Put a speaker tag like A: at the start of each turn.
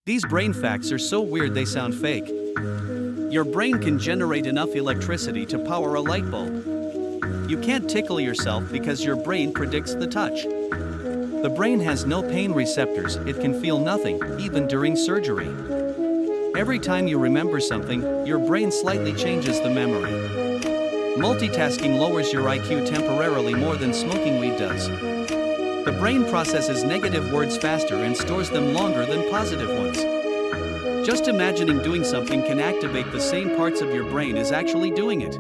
A: These brain facts are so weird they sound fake. Your brain can generate enough electricity to power a light bulb. You can't tickle yourself because your brain predicts the touch. The brain has no pain receptors, it can feel nothing, even during surgery. Every time you remember something, your brain slightly changes the memory. Multitasking lowers your IQ temporarily more than smoking weed does. The brain processes negative words faster and stores them longer than positive ones. Just imagining doing something can activate the same parts of your brain as actually doing it.